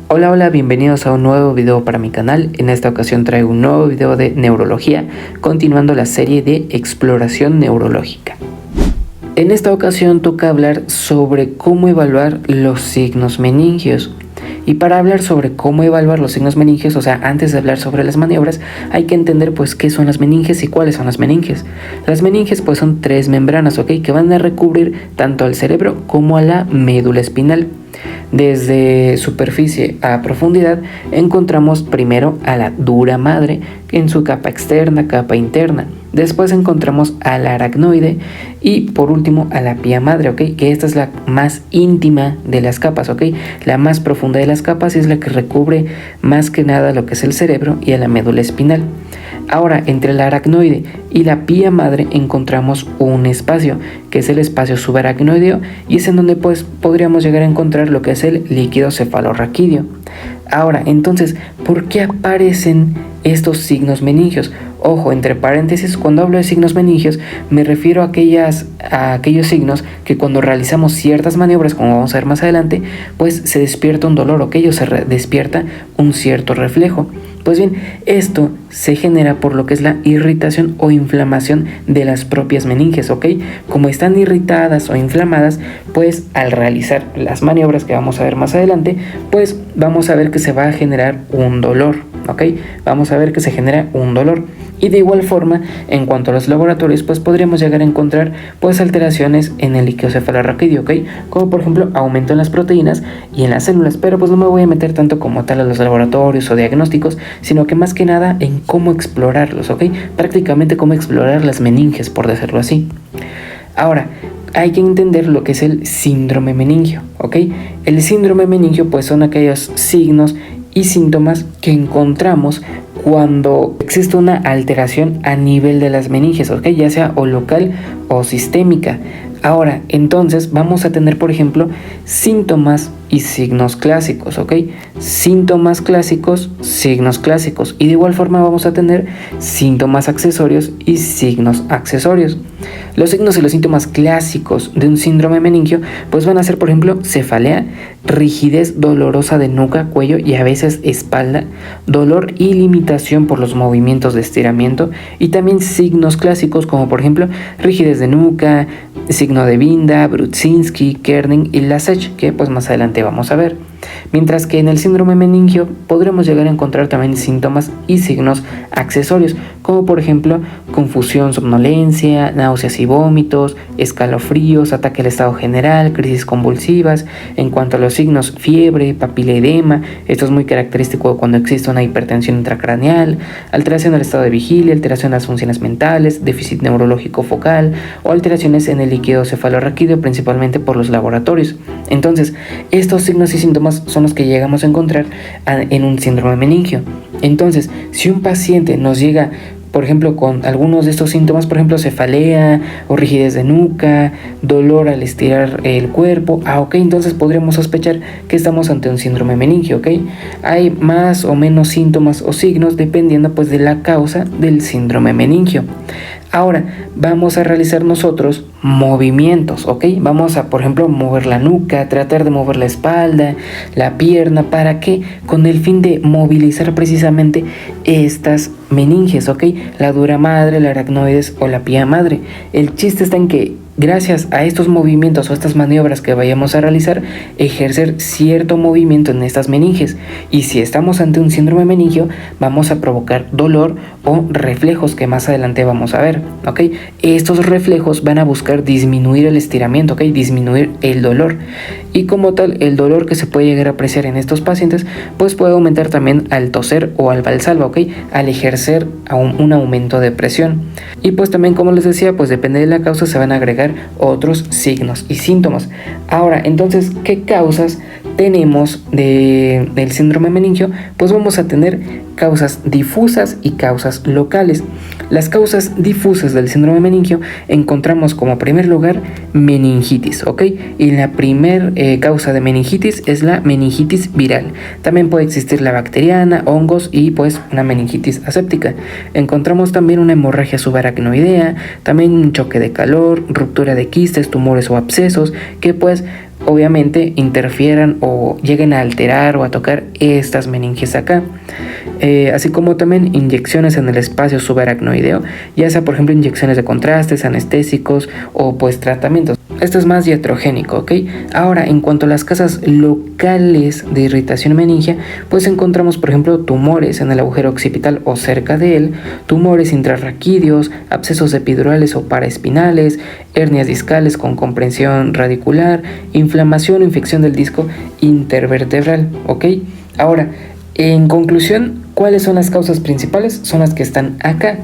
Hola, hola, bienvenidos a un nuevo video para mi canal. En esta ocasión traigo un nuevo video de neurología, continuando la serie de exploración neurológica. En esta ocasión toca hablar sobre cómo evaluar los signos meningios. Y para hablar sobre cómo evaluar los signos meningios, o sea, antes de hablar sobre las maniobras, hay que entender pues qué son las meninges y cuáles son las meninges. Las meninges pues son tres membranas, ¿ok? Que van a recubrir tanto al cerebro como a la médula espinal. Desde superficie a profundidad encontramos primero a la dura madre en su capa externa, capa interna. Después encontramos al aracnoide y por último a la pía madre, ¿ok? Que esta es la más íntima de las capas, ¿ok? La más profunda de las capas es la que recubre más que nada lo que es el cerebro y a la médula espinal. Ahora, entre el aracnoide y la pía madre encontramos un espacio, que es el espacio subaracnoideo, y es en donde pues podríamos llegar a encontrar lo que es el líquido cefalorraquídeo. Ahora, entonces, ¿por qué aparecen estos signos meningios? Ojo, entre paréntesis, cuando hablo de signos meningios me refiero a aquellos signos que cuando realizamos ciertas maniobras, como vamos a ver más adelante, pues se despierta un dolor, ¿ok? O se despierta un cierto reflejo. Pues bien, esto se genera por lo que es la irritación o inflamación de las propias meninges, ¿ok? Como están irritadas o inflamadas, pues al realizar las maniobras que vamos a ver más adelante, pues vamos a ver que se va a generar un dolor, ¿ok? Vamos a ver que se genera un dolor. Y de igual forma, en cuanto a los laboratorios, pues podríamos llegar a encontrar pues alteraciones en el líquido cefalorraquídeo, ¿ok? Como por ejemplo aumento en las proteínas y en las células, pero pues no me voy a meter tanto como tal a los laboratorios o diagnósticos, sino que más que nada en cómo explorarlos, ¿ok? Prácticamente cómo explorar las meninges, por decirlo así. Ahora, hay que entender lo que es el síndrome meningio, ¿ok? El síndrome meningio pues son aquellos signos y síntomas que encontramos cuando existe una alteración a nivel de las meninges, ¿ok? Ya sea o local o sistémica. Ahora, entonces vamos a tener, por ejemplo, síntomas y signos clásicos, ¿ok? Síntomas clásicos, signos clásicos. Y de igual forma vamos a tener síntomas accesorios y signos accesorios. Los signos y los síntomas clásicos de un síndrome meningio pues van a ser, por ejemplo, cefalea, rigidez dolorosa de nuca, cuello y a veces espalda, dolor y limitación por los movimientos de estiramiento, y también signos clásicos como por ejemplo rigidez de nuca, signo de Binda, Brudzinski, Kerning y Lasech, que pues más adelante vamos a ver. Mientras que en el síndrome meningio podremos llegar a encontrar también síntomas y signos accesorios, como por ejemplo confusión, somnolencia, náuseas y vómitos, escalofríos, ataque al estado general, crisis convulsivas. En cuanto a los signos, fiebre, papiledema, esto es muy característico cuando existe una hipertensión intracraneal, alteración del estado de vigilia, alteración de las funciones mentales, déficit neurológico focal o alteraciones en el líquido cefalorraquídeo, principalmente por los laboratorios. Entonces, estos signos y síntomas son los que llegamos a encontrar en un síndrome meningio. Entonces, si un paciente nos llega, por ejemplo, con algunos de estos síntomas, por ejemplo, cefalea o rigidez de nuca, dolor al estirar el cuerpo, ok, entonces podríamos sospechar que estamos ante un síndrome meningio, ok. Hay más o menos síntomas o signos dependiendo pues de la causa del síndrome meningio. Ahora, vamos a realizar nosotros movimientos, ¿ok? Vamos a, por ejemplo, mover la nuca, tratar de mover la espalda, la pierna, ¿para qué? Con el fin de movilizar precisamente estas meninges, ¿ok? La dura madre, la aracnoides o la pía madre. El chiste está en que gracias a estos movimientos o estas maniobras que vayamos a realizar, ejercer cierto movimiento en estas meninges. Y si estamos ante un síndrome meningio, vamos a provocar dolor o reflejos que más adelante vamos a ver, ¿ok? Estos reflejos van a buscar disminuir el estiramiento, ¿ok? Disminuir el dolor. Y como tal, el dolor que se puede llegar a apreciar en estos pacientes, pues puede aumentar también al toser o al valsalva, ¿ok? Al ejercer un aumento de presión. Y pues también, como les decía, pues depende de la causa, se van a agregar otros signos y síntomas. Ahora, entonces, ¿qué causas tenemos del síndrome meningio? Pues vamos a tener causas difusas y causas locales. Las causas difusas del síndrome meningio encontramos como primer lugar meningitis, ¿ok? Y la primer causa de meningitis es la meningitis viral. También puede existir la bacteriana, hongos y pues una meningitis aséptica. Encontramos también una hemorragia subaracnoidea, también un choque de calor, ruptura de quistes, tumores o abscesos, que pues obviamente interfieran o lleguen a alterar o a tocar estas meninges acá. Así como también inyecciones en el espacio subaracnoideo, ya sea por ejemplo inyecciones de contrastes, anestésicos o pues tratamientos. Esto es más iatrogénico, ¿ok? Ahora, en cuanto a las causas locales de irritación meningia, pues encontramos por ejemplo tumores en el agujero occipital o cerca de él, tumores intrarraquídeos, abscesos epidurales o paraespinales, hernias discales con comprensión radicular, inflamación o infección del disco intervertebral, ¿ok? Ahora, en conclusión, ¿cuáles son las causas principales? Son las que están acá.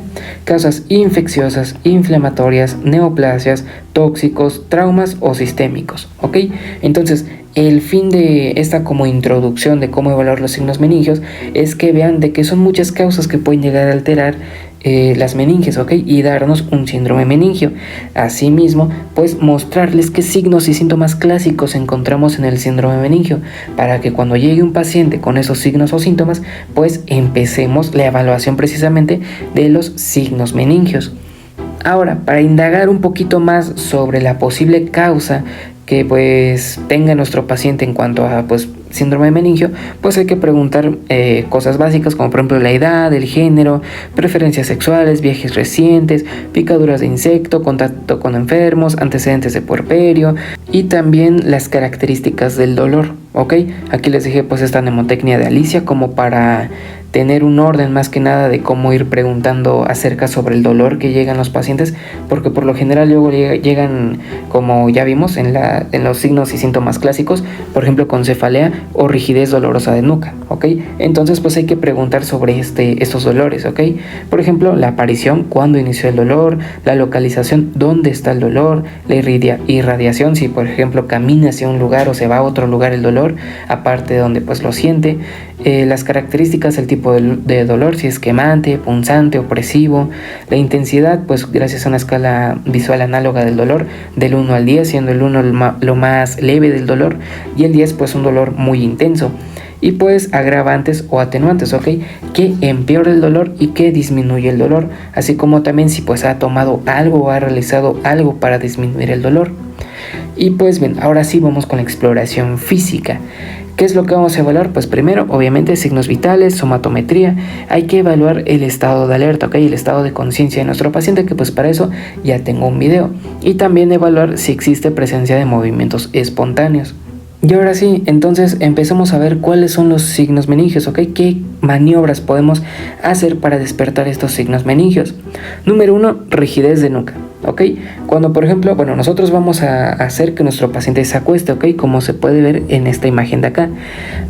Causas infecciosas, inflamatorias, neoplasias, tóxicos, traumas o sistémicos, ¿ok? Entonces, el fin de esta como introducción de cómo evaluar los signos meningios es que vean de que son muchas causas que pueden llegar a alterar las meninges, ¿ok? Y darnos un síndrome meningio. Asimismo, pues mostrarles qué signos y síntomas clásicos encontramos en el síndrome meningio, para que cuando llegue un paciente con esos signos o síntomas, pues empecemos la evaluación precisamente de los signos meningios. Ahora, para indagar un poquito más sobre la posible causa que pues tenga nuestro paciente en cuanto a pues síndrome meningio, pues hay que preguntar cosas básicas como por ejemplo la edad, el género, preferencias sexuales, viajes recientes, picaduras de insecto, contacto con enfermos, antecedentes de puerperio y también las características del dolor, ¿ok? Aquí les dejé pues esta mnemotecnia de Alicia como para tener un orden más que nada de cómo ir preguntando acerca sobre el dolor que llegan los pacientes, porque por lo general luego llegan, como ya vimos en los signos y síntomas clásicos, por ejemplo con cefalea o rigidez dolorosa de nuca, ¿ok? Entonces pues hay que preguntar sobre estos dolores, ¿ok? Por ejemplo, la aparición, cuándo inició el dolor, la localización, dónde está el dolor, la irradiación, si por ejemplo camina hacia un lugar o se va a otro lugar el dolor, aparte de donde pues lo siente, las características, el tipo de dolor, si es quemante, punzante, opresivo, la intensidad, pues gracias a una escala visual análoga del dolor, del 1 al 10, siendo el 1 lo más leve del dolor y el 10 pues un dolor muy intenso. Y pues agravantes o atenuantes, ¿ok? Que empeora el dolor y que disminuye el dolor, así como también si pues ha tomado algo o ha realizado algo para disminuir el dolor. Y pues bien, ahora sí vamos con la exploración física. ¿Qué es lo que vamos a evaluar? Pues primero, obviamente, signos vitales, somatometría. Hay que evaluar el estado de alerta, ¿ok? El estado de conciencia de nuestro paciente, que pues para eso ya tengo un video. Y también evaluar si existe presencia de movimientos espontáneos. Y ahora sí, entonces empecemos a ver cuáles son los signos meningios, ¿ok? ¿Qué maniobras podemos hacer para despertar estos signos meningios? Número 1, rigidez de nuca, ¿ok? Cuando, por ejemplo, nosotros vamos a hacer que nuestro paciente se acueste, ¿ok? Como se puede ver en esta imagen de acá.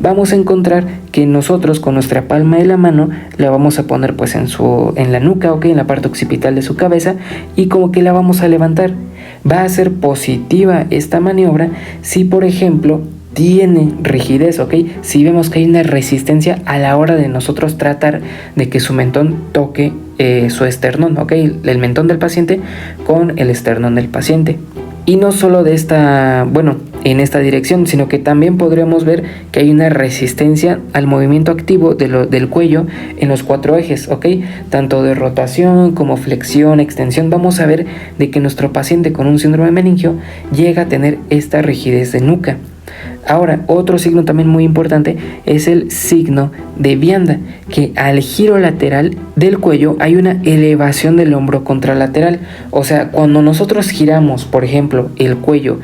Vamos a encontrar que nosotros con nuestra palma de la mano la vamos a poner pues en la nuca, ¿ok? En la parte occipital de su cabeza y como que la vamos a levantar. Va a ser positiva esta maniobra si, por ejemplo, tiene rigidez, ¿ok? Si vemos que hay una resistencia a la hora de nosotros tratar de que su mentón toque su esternón, ¿ok? El mentón del paciente con el esternón del paciente. Y no solo de en esta dirección, sino que también podríamos ver que hay una resistencia al movimiento activo del cuello en los 4 ejes, ¿ok? Tanto de rotación como flexión, extensión. Vamos a ver de que nuestro paciente con un síndrome meningio llega a tener esta rigidez de nuca. Ahora, otro signo también muy importante es el signo de vianda, que al giro lateral del cuello hay una elevación del hombro contralateral. O sea, cuando nosotros giramos, por ejemplo, el cuello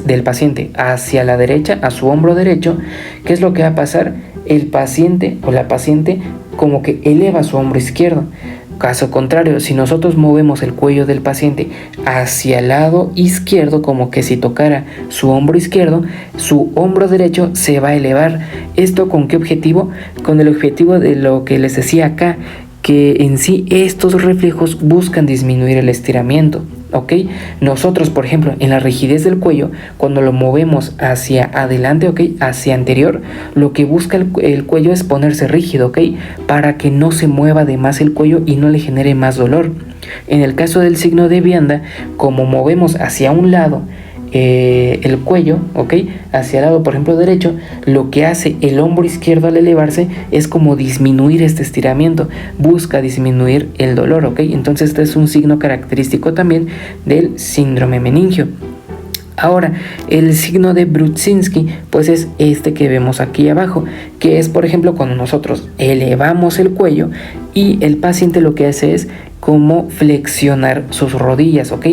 del paciente hacia la derecha, a su hombro derecho, ¿qué es lo que va a pasar? El paciente o la paciente como que eleva su hombro izquierdo. Caso contrario, si nosotros movemos el cuello del paciente hacia el lado izquierdo, como que si tocara su hombro izquierdo, su hombro derecho se va a elevar. ¿Esto con qué objetivo? Con el objetivo de lo que les decía acá, que en sí estos reflejos buscan disminuir el estiramiento, ¿ok? Nosotros, por ejemplo, en la rigidez del cuello, cuando lo movemos hacia adelante, ¿ok? Hacia anterior, lo que busca el cuello es ponerse rígido, ¿ok? Para que no se mueva de más el cuello y no le genere más dolor. En el caso del signo de vianda, como movemos hacia un lado el cuello, ¿ok? Hacia el lado, por ejemplo, derecho, lo que hace el hombro izquierdo al elevarse es como disminuir este estiramiento, busca disminuir el dolor, ¿ok? Entonces este es un signo característico también del síndrome meningio. Ahora, el signo de Brudzinski, pues es este que vemos aquí abajo, que es, por ejemplo, cuando nosotros elevamos el cuello y el paciente lo que hace es como flexionar sus rodillas, ¿ok?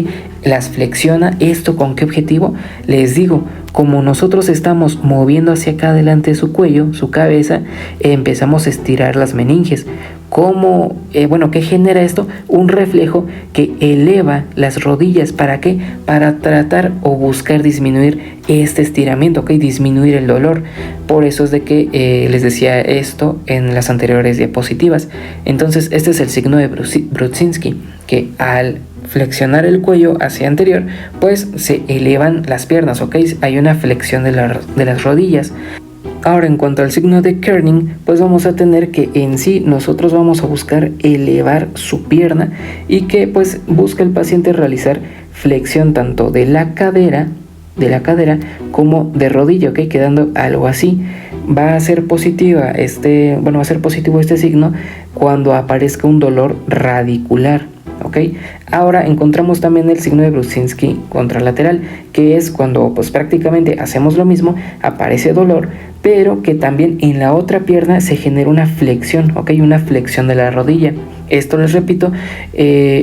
Las flexiona. ¿Esto con qué objetivo? Les digo, como nosotros estamos moviendo hacia acá adelante su cuello, su cabeza, empezamos a estirar las meninges. ¿Cómo? ¿Qué genera esto? Un reflejo que eleva las rodillas. ¿Para qué? Para tratar o buscar disminuir este estiramiento, ¿ok? Disminuir el dolor. Por eso es de que les decía esto en las anteriores diapositivas. Entonces, este es el signo de Brudzinski, que al flexionar el cuello hacia anterior, pues se elevan las piernas, ¿ok? Hay una flexión de las rodillas. Ahora, en cuanto al signo de Kerning, pues vamos a tener que en sí nosotros vamos a buscar elevar su pierna y que pues busca el paciente realizar flexión tanto de la cadera como de rodilla, ¿ok? Quedando algo así. Va a ser positivo este signo cuando aparezca un dolor radicular, ¿ok? Ahora encontramos también el signo de Brudzinski contralateral, que es cuando pues prácticamente hacemos lo mismo, aparece dolor, pero que también en la otra pierna se genera una flexión, ¿ok? Una flexión de la rodilla. Esto les repito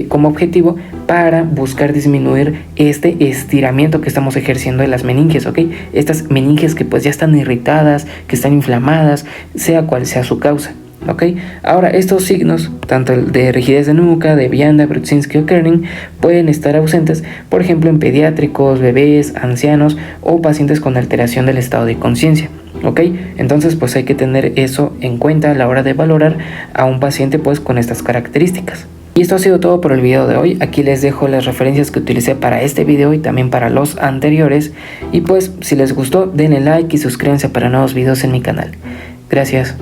como objetivo para buscar disminuir este estiramiento que estamos ejerciendo de las meninges, ¿ok? Estas meninges que pues ya están irritadas, que están inflamadas, sea cual sea su causa. ¿Ok? Ahora, estos signos, tanto el de rigidez de nuca, de vianda, Brudzinski o Kerning, pueden estar ausentes, por ejemplo, en pediátricos, bebés, ancianos o pacientes con alteración del estado de conciencia. ¿Ok? Entonces, pues hay que tener eso en cuenta a la hora de valorar a un paciente pues con estas características. Y esto ha sido todo por el video de hoy. Aquí les dejo las referencias que utilicé para este video y también para los anteriores. Y pues, si les gustó, denle like y suscríbanse para nuevos videos en mi canal. Gracias.